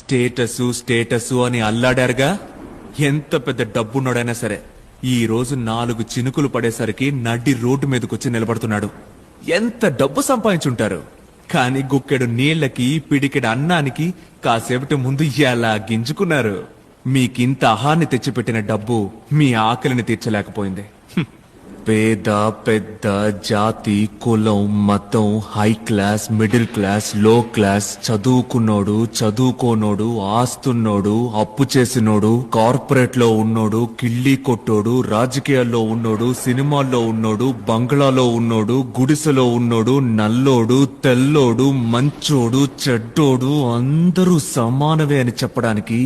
Status status అని అల్లాడారుగా. ఎంత పెద్ద డబ్బున్నోడైనా సరే ఈ రోజు 4 చినుకులు పడేసరికి నడి రోడ్డు మీదకొచ్చి నిలబడుతున్నాడు. ఎంత డబ్బు సంపాదించుంటారు, కానీ గుక్కెడు నీళ్లకి పిడికెడు అన్నానికి కాసేపటి ముందు ఎలా గింజుకున్నారు. మీకింత అహాన్ని తెచ్చిపెట్టిన డబ్బు మీ ఆకలిని తీర్చలేకపోయింది. పేద పెద్ద జాతి కులం మతం హై క్లాస్ మిడిల్ క్లాస్ లో క్లాస్ చదువుకున్నోడు చదువుకోనోడు ఆస్తున్నోడు అప్పు చేసినోడు కార్పొరేట్ లో ఉన్నోడు కిళ్ళీ కొట్టోడు రాజకీయాల్లో ఉన్నోడు సినిమాల్లో ఉన్నోడు బంగ్లాలో ఉన్నోడు గుడిసెలో ఉన్నోడు నల్లోడు తెల్లోడు మంచోడు చెడ్డోడు అందరూ సమానమే అని చెప్పడానికి